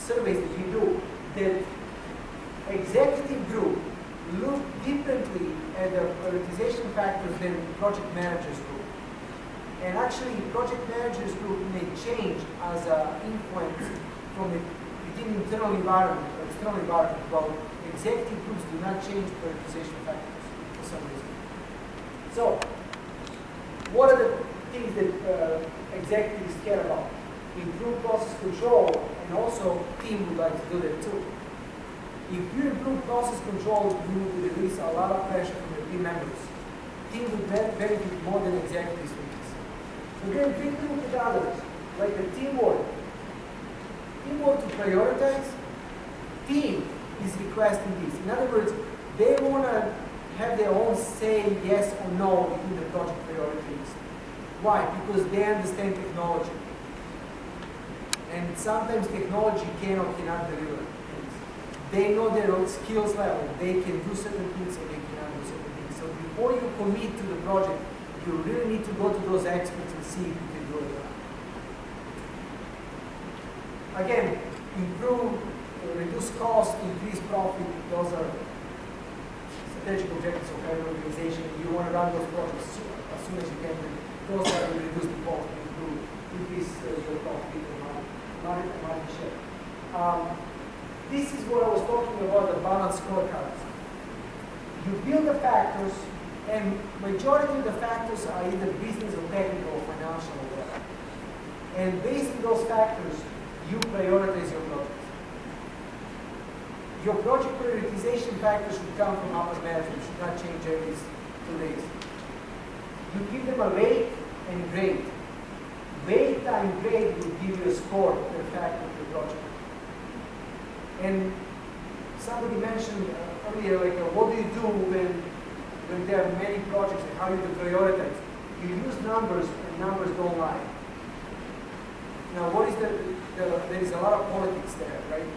surveys that we do that executive group look differently at the prioritization factors than project managers group. And actually, project managers group may change as an influence from within internal environment or external environment, while executive groups do not change prioritization factors for some reason. So, what are the things that executives care about? Improve process control, and also team would like to do that too. If you improve process control, you will release a lot of pressure from your team members. Team will benefit more than executives from this. So then take a look at others, like the teamwork. Teamwork to prioritize. Team is requesting this. In other words, they want to have their own say yes or no within the project priorities. Why? Because they understand technology. And sometimes technology can or cannot deliver things. They know their own skills level. They can do certain things or they cannot do certain things. So before you commit to the project, you really need to go to those experts and see if you can do it or not. Again, improve, reduce cost, increase profit. Those are strategic objectives of every organization. You want to run those projects as soon as you can. Those are to reduce the cost, improve, increase your profit and market share. This is what I was talking about, the balanced scorecards. You build the factors, and majority of the factors are either business or technical or financial or whatever. And based on those factors, you prioritize your projects. Your project prioritization factors should come from upper management, should not change every 2 days. You give them a weight and grade. Weight and grade will give you a score per factor of your project. And somebody mentioned earlier, like, what do you do when there are many projects and how you prioritize? You use numbers, and numbers don't lie. Now, what is there is a lot of politics there, right?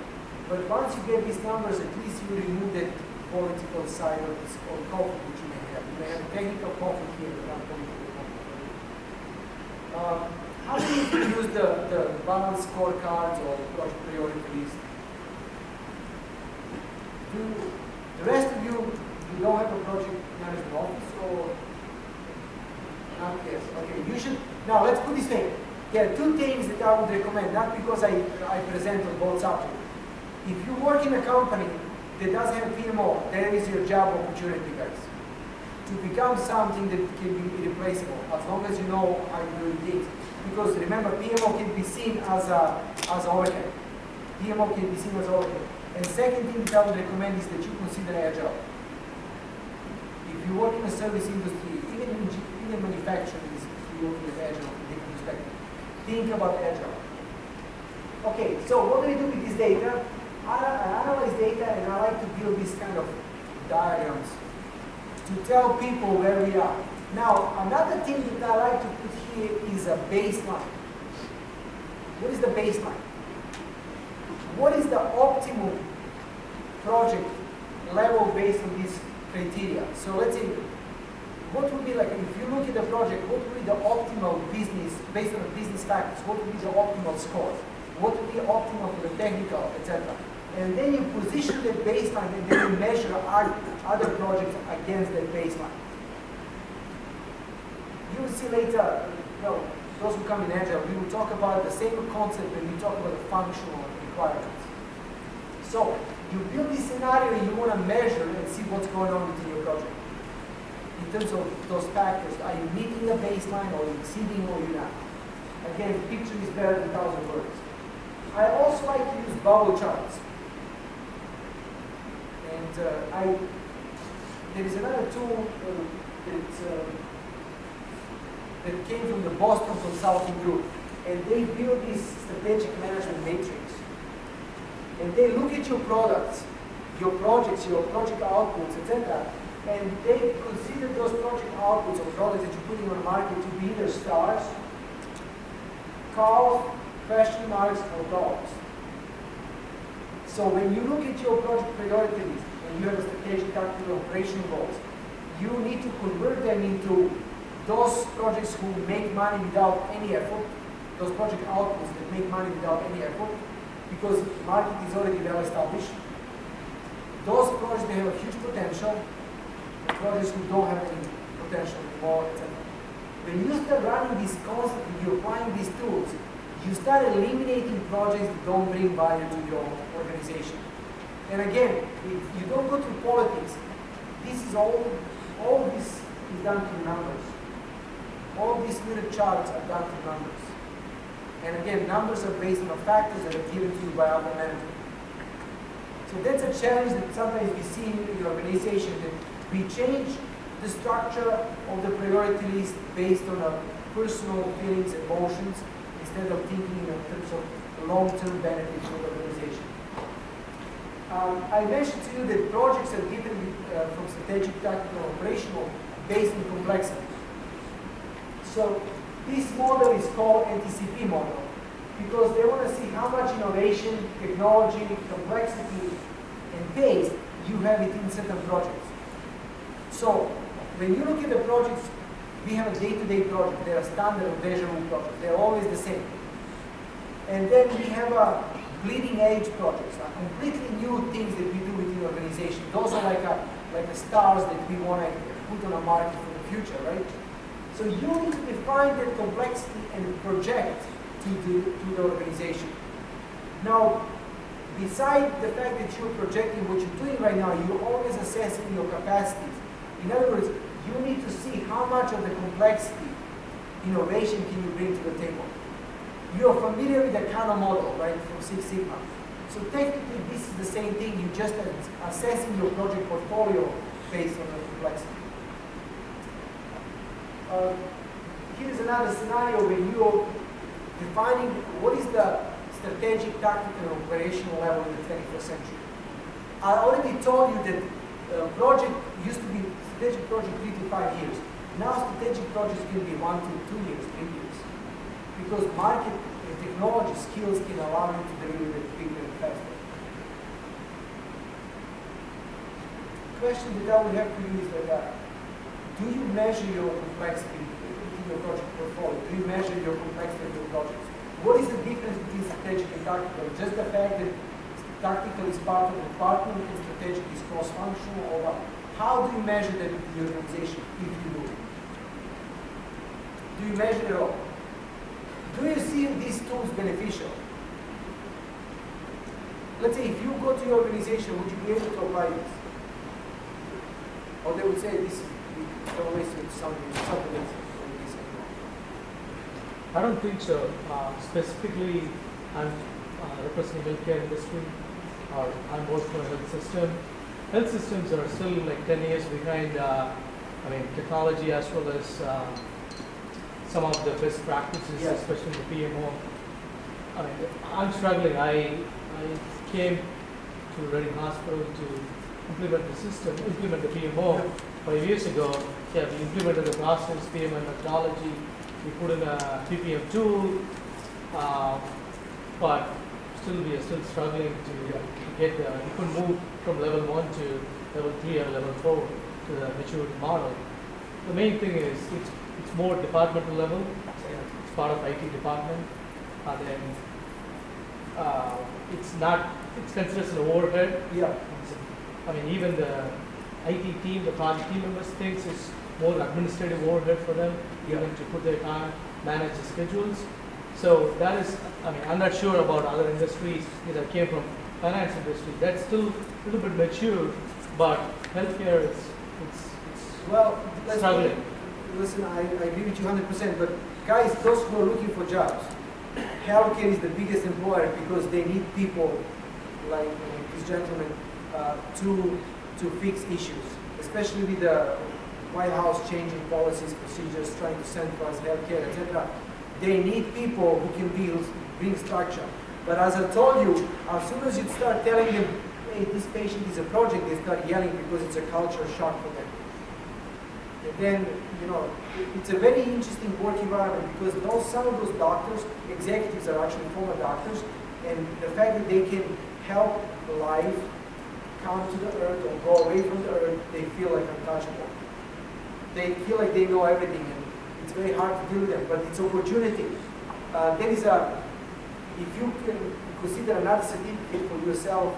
But once you get these numbers, at least you remove that political side of this or conflict which you may have. You may have technical conflict here, but not political conflict. How do you use the balanced scorecards or project priority list? Do the rest of you don't have a project management office or not? Yes. Okay. You should. Now let's put this thing. There are two things that I would recommend, not because I present on both subjects. If you work in a company that doesn't have PMO, there is your job opportunity, guys. To become something that can be irreplaceable, as long as you know how you do things. Because remember, PMO can be seen as overhead. PMO can be seen as overhead. And second thing that I would recommend is that you consider agile. If you work in a service industry, even manufacturing is working with agile from a different perspective. Think about agile. Okay, so what do we do with this data? I analyze data and I like to build these kind of diagrams to tell people where we are. Now, another thing that I like to put here is a baseline. What is the baseline? What is the optimal project level based on these criteria? So let's say, what would be like, if you look at the project, what would be the optimal business, based on the business factors, what would be the optimal score? What would be optimal for the technical, etc.? And then you position that baseline and then you measure other projects against that baseline. You will see later, those who come in Agile, we will talk about the same concept when we talk about the functional requirements. So, you build this scenario and you want to measure and see what's going on within your project. In terms of those factors, are you meeting the baseline or exceeding or you're not? Again, picture is better than 1,000 words. I also like to use bubble charts. And there is another tool that came from the Boston Consulting Group. And they build this strategic management matrix. And they look at your products, your projects, your project outputs, etc. And they consider those project outputs or products that you're putting on the market to be either stars, calls, question marks, or dogs. So when you look at your project priority list and you have a strategic tactical operational goals, you need to convert them into those projects who make money without any effort, those project outputs that make money without any effort, because market is already well established. Those projects, they have a huge potential. The projects who don't have any potential anymore, etc. When you start running these constantly, you're applying these tools, you start eliminating projects that don't bring value to your organization. And again, if you don't go through politics, this is all this is done through numbers. All these little charts are done through numbers. And again, numbers are based on factors that are given to you by upper management. So that's a challenge that sometimes we see in the organization, that we change the structure of the priority list based on our personal feelings, emotions, instead of thinking in terms of long-term benefits for the organization. I mentioned to you that projects are different from strategic, tactical, operational, based on complexity. So this model is called NTCP model, because they want to see how much innovation, technology, complexity, and pace you have within certain projects. So when you look at the projects, we have a day-to-day project. They are standard measurable projects. They're always the same. And then we have a bleeding edge projects, completely new things that we do within the organization. Those are like the stars that we want to put on a market for the future, right? So you need to define that complexity and project to the organization. Now, beside the fact that you're projecting what you're doing right now, you're always assessing your capacities. In other words, you need to see how much of the complexity, innovation can you bring to the table. You're familiar with the Kano model, right, from Six Sigma. So technically, this is the same thing. You're just assessing your project portfolio based on the complexity. Here's another scenario where you're defining what is the strategic, tactical, and operational level in the 21st century. I already told you that project used to be strategic project 3 to 5 years. Now strategic projects can be 1 to 2 years, 3 years. Because market and technology skills can allow you to deliver it quicker and faster. Question that I would have for you is that, do you measure your complexity in your project portfolio? Do you measure your complexity of your projects? What is the difference between strategic and tactical? Just the fact that tactical is part of the department and strategic is cross-functional, or what? How do you measure that in the organization, if you do? Do you measure it all? Do you see these tools beneficial? Let's say if you go to your organization, would you be able to apply this? Or they would say this, don't waste something else. I don't think so. Specifically, I'm representing healthcare industry, or I'm working for a health system. Health systems are still like 10 years behind, technology as well as some of the best practices, yes, especially the PMO. I'm struggling. I came to Reading Hospital to implement the system, implement the PMO 5 years ago. Yeah, we implemented the process, PMO methodology. We put in a PPM tool, but we are still struggling to get the, you can move from level 1 to level 3 or level 4 to the maturity model. The main thing is it's more departmental level. It's part of IT department, and then it's considered as an overhead. Yeah. Even the IT team, the project team members thinks it's more administrative overhead for them, even to put their time, manage the schedules. So that is, I'm not sure about other industries that came from finance industry. That's still a little bit mature, but healthcare it's well, struggling. Listen, I agree with you 100%, but guys, those who are looking for jobs, healthcare is the biggest employer because they need people like this gentleman to fix issues, especially with the White House changing policies, procedures, trying to centralize healthcare, etc. They need people who can bring structure. But as I told you, as soon as you start telling them, hey, this patient is a project, they start yelling because it's a culture shock for them. And then, it's a very interesting work environment because some of those doctors, executives are actually former doctors, and the fact that they can help life come to the earth or go away from the earth, they feel like untouchable. They feel like they know everything, and it's very hard to deal with them, but it's opportunity. If consider another certificate for yourself.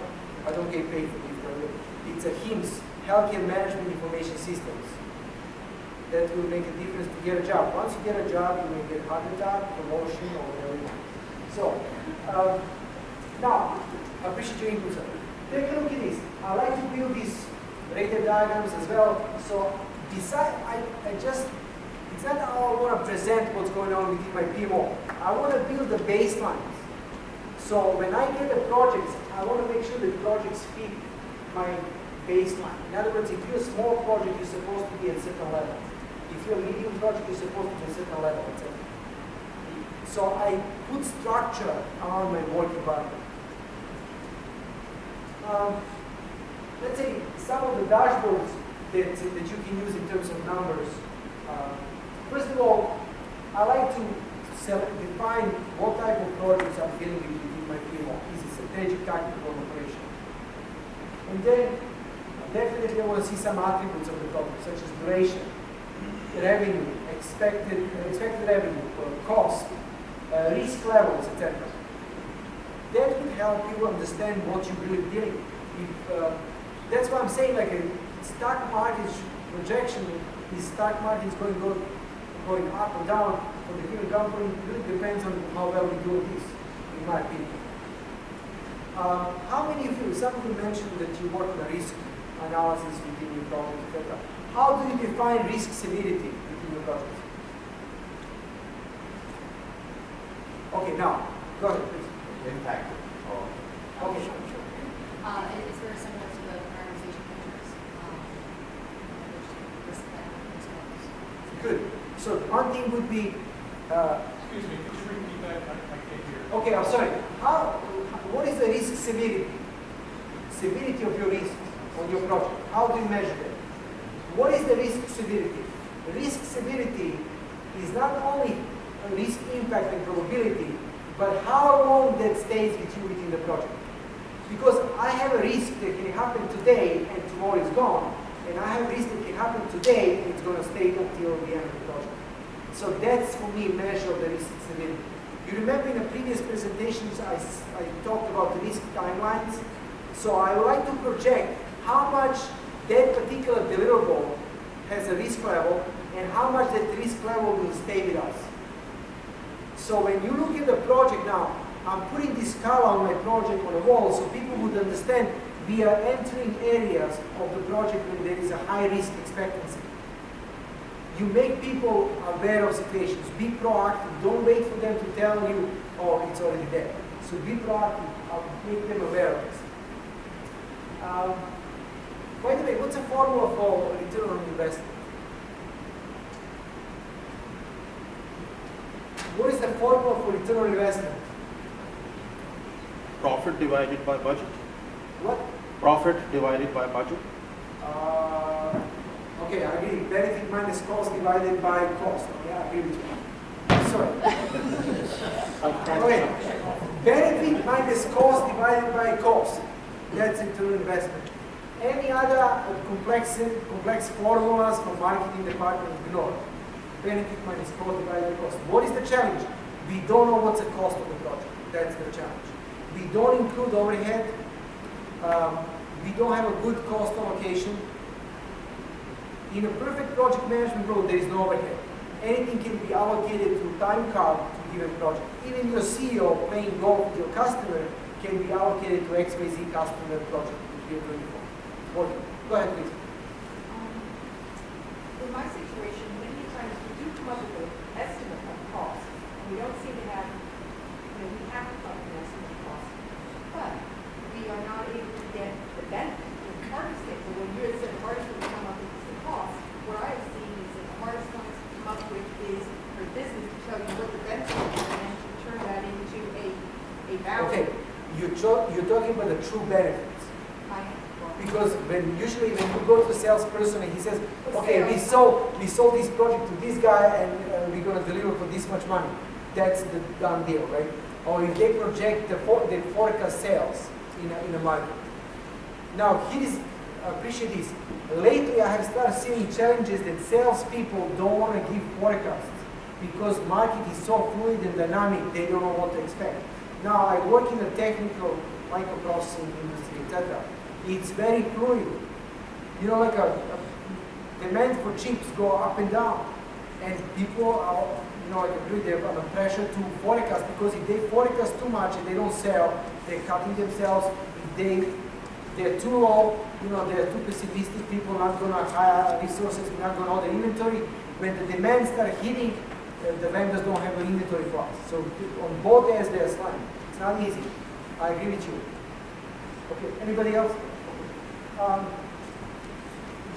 I don't get paid for this, by the way. It's a HIMSS, Healthcare Management Information Systems. That will make a difference to get a job. Once you get a job, you may get heart attack, promotion, or whatever you want. So, now, I appreciate your input, sir. Take a look at this. I like to build these rated diagrams as well. So, besides, it's not how I want to present what's going on within my PMO. I want to build the baselines. So, when I get the projects, I want to make sure the projects fit my baseline. In other words, if you're a small project, you're supposed to be at a certain level. If you're a medium project, you're supposed to be at a certain level, etc. So I put structure around my work environment. Let's say some of the dashboards that you can use in terms of numbers. First of all, I like to define what type of projects I'm dealing with within my PMO. Is it strategic, tactical, operation? And then definitely I want to see some attributes of the problem, such as duration, revenue, expected revenue, cost, risk levels, etc. That would help you understand what you're really dealing with. That's why I'm saying, like a stock market projection, is stock market is going up or down for the given company. It really depends on how well we do this, in my opinion. How many of you, some of you mentioned that you work on a risk analysis within your project, etc. How do you define risk severity within your project? Okay, now, go ahead, please. Impact. Okay. It's very similar to the prioritization measures, which risk that. Good. So one thing would be, Excuse me, could you repeat that? I can't hear. okay, I'm sorry. What is the risk severity? Severity of your risks on your project. How do you measure that? What is the risk severity? Risk severity is not only a risk impact and probability, but how long that stays with you within the project. Because I have a risk that can happen today and tomorrow is gone, and I have a risk that can happen today and it's going to stay until the end of the project. So that's for me a measure of the risk severity. You remember in the previous presentations I talked about the risk timelines. So I would like to project how much that particular deliverable has a risk level and how much that risk level will stay with us. So when you look at the project now, I'm putting this color on my project on the wall so people would understand we are entering areas of the project when there is a high risk expectancy. You make people aware of situations. Be proactive. Don't wait for them to tell you, oh, it's already there. So be proactive. Make them aware of this. By the way, what's the formula for return on investment? What is the formula for return on investment? Profit divided by budget. What? Profit divided by budget. Okay, I agree. Benefit minus cost divided by cost. Okay, I agree with you. Sorry. Okay. Benefit minus cost divided by cost. That's return on investment. Any other complex formulas from marketing department, ignore. Benefit minus cost divided by cost. What is the challenge? We don't know what's the cost of the project. That's the challenge. We don't include overhead. We don't have a good cost allocation. In a perfect project management role, there is no overhead. Anything can be allocated through time card to give a project. Even your CEO playing golf with your customer can be allocated to XYZ customer project that you're doing for. Go ahead, please. In my situation, many times we do come up with an estimate of cost, and we don't seem to have, we have to come up with an estimate of cost, but we are not able to get the benefit. The hardest thing, so when you said the hardest thing to come up with is the cost, what I have seen is that the hardest thing to come up with is for business to tell you what the benefit is and to turn that into a value. Okay, you're talking about the true benefits. Because usually when you go to a salesperson and he says, okay, we sold this project to this guy and we're going to deliver for this much money. That's the done deal, right? Or if they project the forecast sales in a market. Now, appreciate this. Lately, I have started seeing challenges that salespeople don't want to give forecasts because market is so fluid and dynamic, they don't know what to expect. Now, I work in the technical microprocessing industry, etc. It's very fluid. You know, like a demand for chips go up and down. And people are, you know, like they're under pressure to forecast, because if they forecast too much and they don't sell, they're cutting themselves. If they're too low, you know, they're too pessimistic, people not going to hire resources, not going to order inventory. When the demand starts hitting, the vendors don't have an inventory for us. So on both ends, they're sliding. It's not easy. I agree with you. Okay, anybody else?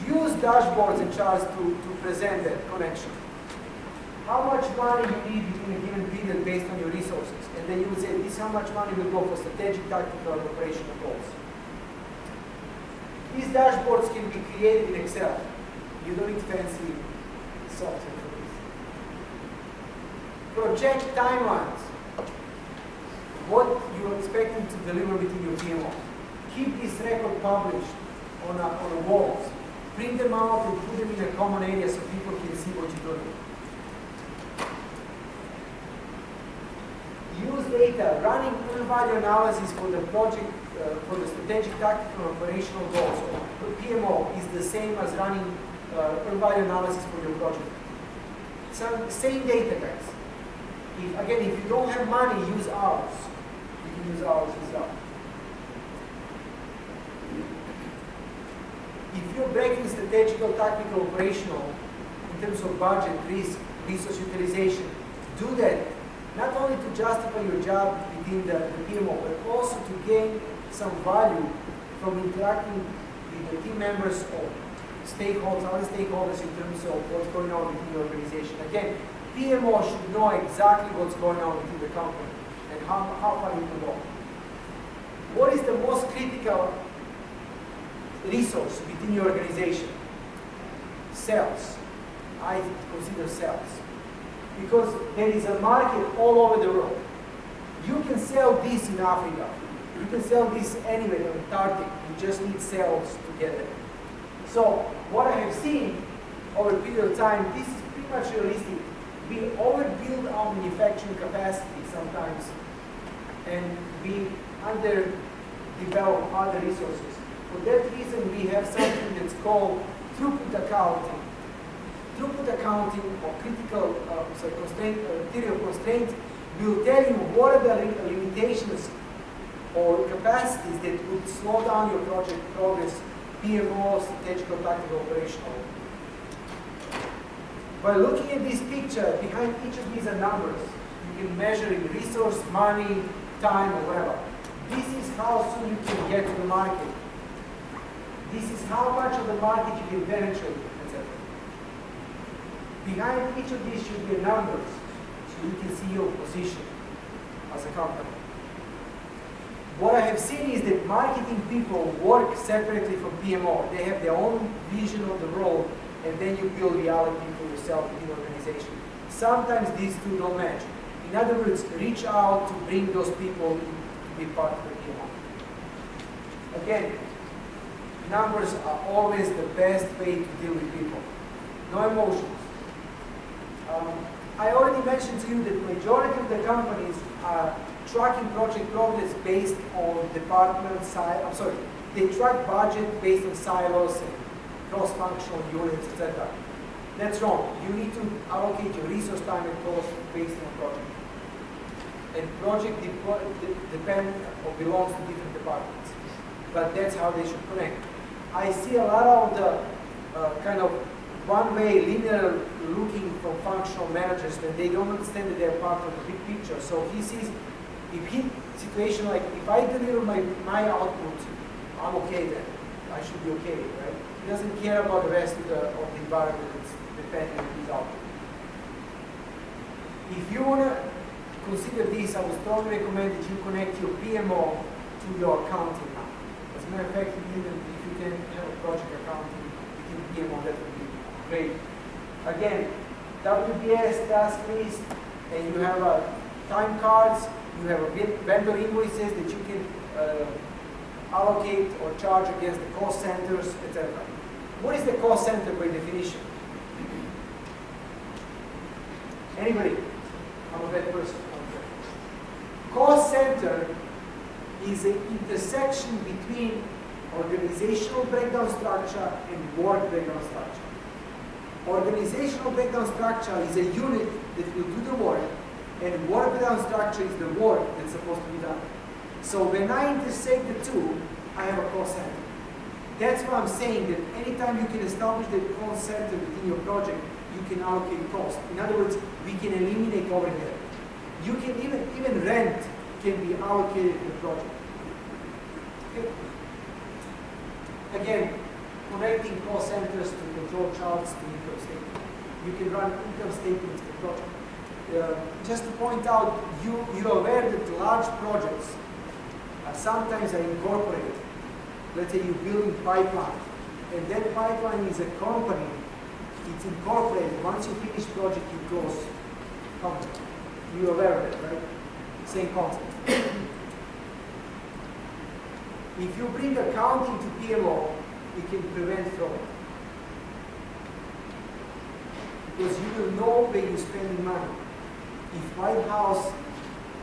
Use dashboards and charts to present that connection. How much money you need in a given period based on your resources. And then you would say, this is how much money will go for strategic, tactical, and operational goals. These dashboards can be created in Excel. You don't need fancy software for this. Project timelines. What you're expecting to deliver within your PMO. Keep this record published on the walls. Print them out and put them in a common area so people can see what you're doing. Use data. Running full value analysis for the project, for the strategic, tactical, and operational goals for PMO is the same as running full value analysis for your project. Same data, guys. Again, if you don't have money, use ours. You can use ours as well. If you're breaking strategical, tactical, operational in terms of budget, risk, resource utilization, do that not only to justify your job within the PMO, but also to gain some value from interacting with the team members or stakeholders, other stakeholders in terms of what's going on within the organization. Again, PMO should know exactly what's going on within the company and how far you can go. What is the most critical resource within your organization? Sales. I consider sales. Because there is a market all over the world. You can sell this in Africa. You can sell this anywhere in Antarctica. You just need sales to get it. So what I have seen over a period of time, this is pretty much realistic. We overbuild our manufacturing capacity sometimes, and we underdevelop other resources. For that reason, we have something that's called throughput accounting. Throughput accounting or critical material constraints will tell you what are the limitations or capacities that would slow down your project progress, PMO, strategic, tactical, operational. By looking at this picture, behind each of these are numbers. You can measure in resource, money, time, or whatever. This is how soon you can get to the market. This is how much of the market you can penetrate, etc. Behind each of these should be numbers, so you can see your position as a company. What I have seen is that marketing people work separately from PMO. They have their own vision of the role, and then you build reality for yourself within the organization. Sometimes these two don't match. In other words, reach out to bring those people to be part of the PMO. Again, numbers are always the best way to deal with people. No emotions. I already mentioned to you that majority of the companies are tracking project progress based on department size. They track budget based on silos and cross-functional units, etc. That's wrong. You need to allocate your resource, time, and cost based on project. And project depend or belongs to different departments. But that's how they should connect. I see a lot of the kind of one-way linear looking from functional managers when they don't understand that they're part of the big picture. So he sees, situation like, if I deliver my output, I'm okay then. I should be okay, right? He doesn't care about the rest of the environment that's depending on his output. If you want to consider this, I would strongly recommend that you connect your PMO to your accounting now. As a matter of fact, even if you can have a project accounting within PMO, that would be great. Again, WBS task list, and you have time cards, you have vendor invoices that you can allocate or charge against the cost centers, etc. What is the cost center by definition? Anybody? I'm a bad person. Cost center is an intersection between organizational breakdown structure and work breakdown structure. Organizational breakdown structure is a unit that will do the work, and work breakdown structure is the work that's supposed to be done. So when I intersect the two, I have a cost center. That's why I'm saying that anytime you can establish the cost center within your project, you can allocate cost. In other words, we can eliminate overhead. You can even rent can be allocated to the project. Okay. Again, connecting cost centers to control charts to income statement. You can run income statements to the project. Just to point out, you're aware that large projects sometimes are incorporated. Let's say you're building pipeline, and that pipeline is a company. It's incorporated. Once you finish project, you close company. You're aware of it, right? Same concept. If you bring accounting to PMO, it can prevent fraud. Because you will know where you're spending money. If White House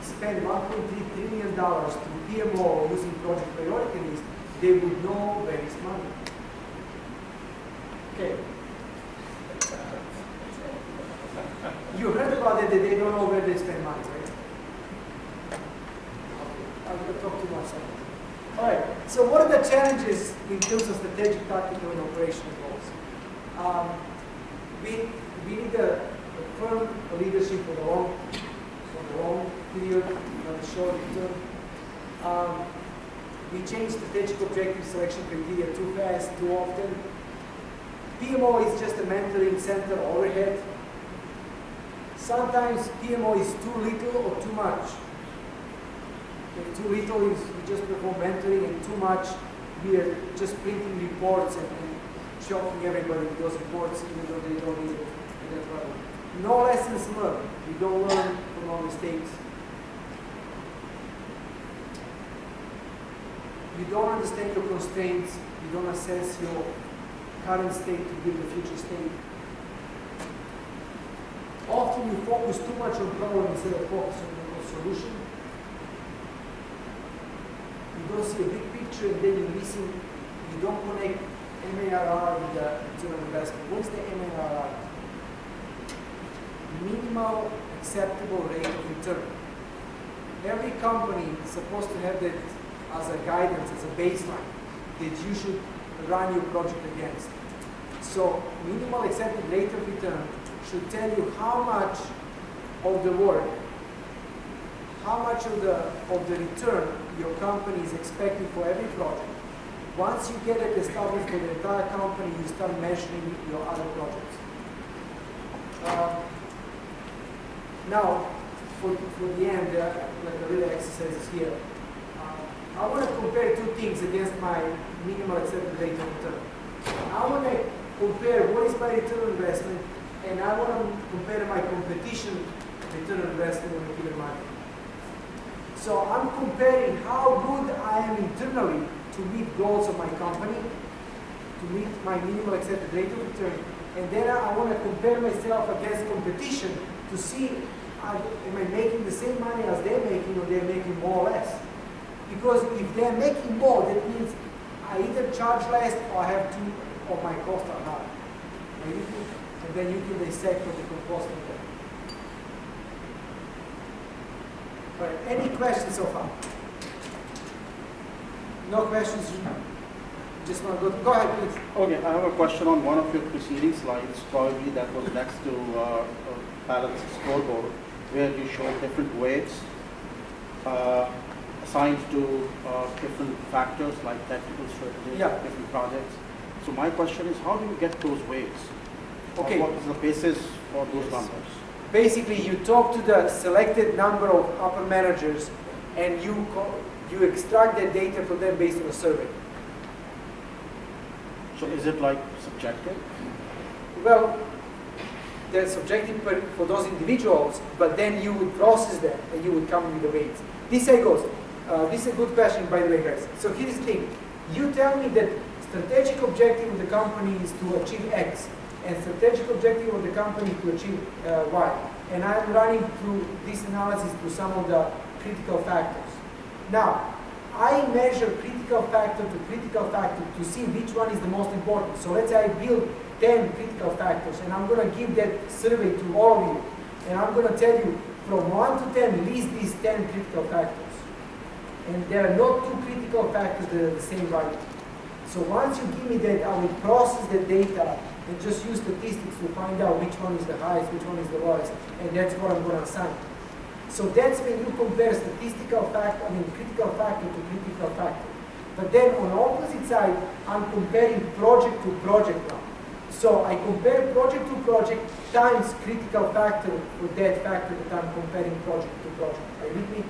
spent $1.3 trillion to PMO using project priority list, they would know where it's money. Okay. You heard about it that they don't know where they spend money, right? I'll talk to myself. All right, so what are the challenges in terms of strategic, tactical, and operational goals? We need a firm leadership for the long period, not the short term. We change strategic objective selection criteria too fast, too often. PMO is just a mentoring center overhead. Sometimes PMO is too little or too much. If too little is we just perform mentoring, and too much we are just printing reports and shocking everybody with those reports even though they don't need it at that level. No lessons learned. We don't learn from our mistakes. You don't understand your constraints. You don't assess your current state to build the future state. Often you focus too much on problem instead of focusing on the solution. You don't see a big picture, and then you're missing. You don't connect MARR with the return on investment. What's the MARR? Minimal acceptable rate of return. Every company is supposed to have that as a guidance, as a baseline that you should run your project against. So minimal accepted rate of return should tell you how much of the work, how much of the return your company is expecting for every project. Once you get it established for the entire company, you start measuring your other projects. Now, for the end, like the little exercises here, I want to compare two things against my minimal accepted rate of return. I want to compare what is my return on investment, and I want to compare my competition return on investment on a given market. So I'm comparing how good I am internally to meet goals of my company, to meet my minimal accepted rate of return, and then I want to compare myself against competition to see am I making the same money as they're making, or they're making more or less. Because if they're making more, that means I either charge less or I have two of my costs are high. And then you can dissect what the cost of that. All right, any questions so far? No questions? Just want to go ahead, please. Okay, I have a question on one of your preceding slides, probably that was next to balance scoreboard, where you showed different weights assigned to different factors like technical strategies, different projects. So my question is, how do you get those weights? Okay. What is the basis for those numbers? Basically, you talk to the selected number of upper managers, and you extract that data from them based on a survey. So is it like subjective? Well, they're subjective for those individuals, but then you would process them and you would come with the weights. This how it goes. This is a good question, by the way, guys. So here's the thing. You tell me that strategic objective of the company is to achieve X, and strategic objective of the company to achieve Y. And I'm running through this analysis through some of the critical factors. Now, I measure critical factor to critical factor to see which one is the most important. So let's say I build 10 critical factors, and I'm going to give that survey to all of you. And I'm going to tell you from 1 to 10, list these 10 critical factors. And there are not two critical factors that are the same value. So once you give me that, I will process the data and just use statistics to find out which one is the highest, which one is the lowest, and that's what I'm going to assign. So that's when you compare critical factor to critical factor. But then on the opposite side, I'm comparing project to project now. So I compare project to project times critical factor for that factor that I'm comparing project to project. Are you with me?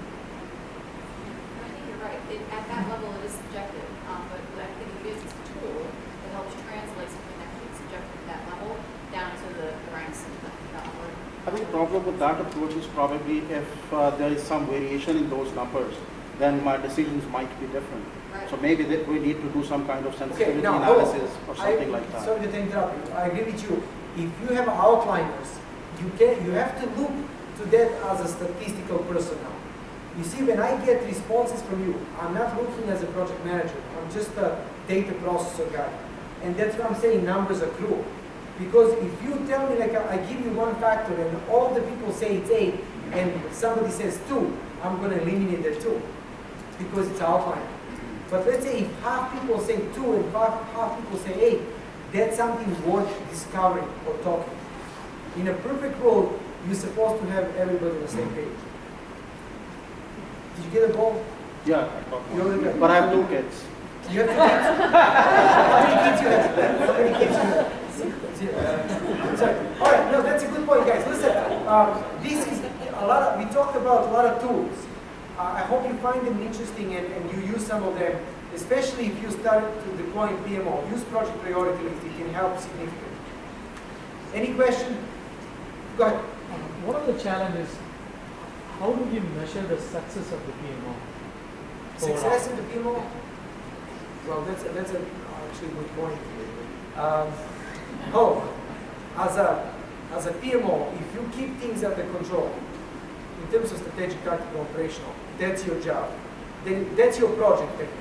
I think you're right. At that level, it is subjective, but what I think it is a tool that helps translate something that could be subjective at that level down to the ranks of the upward. I think the problem with that approach is probably if there is some variation in those numbers, then my decisions might be different. Right. So maybe that we need to do some kind of sensitivity now, hold on. analysis or something like that. Sorry to interrupt you. I agree with you. If you have outliners, you have to look to that as a statistical person now. You see, when I get responses from you, I'm not looking as a project manager. I'm just a data processor guy. And that's why I'm saying numbers are cruel. Because if you tell me, like, I give you one factor and all the people say it's 8 and somebody says 2, I'm going to eliminate that 2 because it's outline. But let's say if half people say 2 and half people say 8, that's something worth discovering or talking. In a perfect world, you're supposed to have everybody on the same page. Did you get a ball? Yeah, I got You already got one. But I have 2 kids. You have 2 kids? How many kids you have? How many kids you have? Sorry. All right, no, that's a good point, guys. Listen, this is a lot of, we talked about a lot of tools. I hope you find them interesting and you use some of them, especially if you start to deploy PMO. Use project priority list, it can help significantly. Any question? Go ahead. One of the challenges, how do you measure the success of the PMO? Success in the PMO? Well, that's actually a good point. As a PMO, if you keep things under control, in terms of strategic, tactical, operational, that's your job. Then that's your project technically.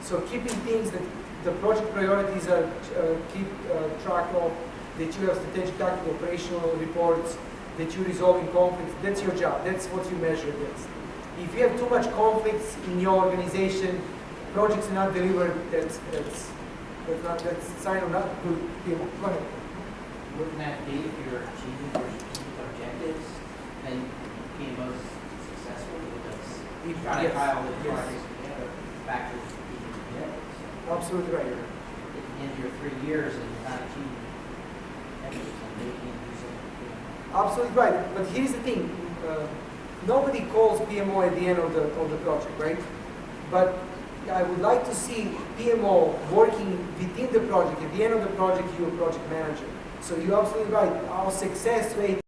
So keeping things that the project priorities are keep track of, that you have strategic, tactical, operational reports, that you're resolving conflicts, that's your job. That's what you measure against. If you have too much conflicts in your organization, projects are not delivered, that's sign of not good PMO. Go ahead. Wouldn't that be if you're achieving your strategic objectives, then PMO's successful because If- trying yes, to tie all the yes. projects together, factors strategic objectives. Absolutely right. At the end of your 3 years and you're not achieving everything, maybe you can do something. Absolutely right. But here's the thing: nobody calls PMO at the end of the project, right? But I would like to see PMO working within the project. At the end of the project, you're a project manager. So you're absolutely right. Our success rate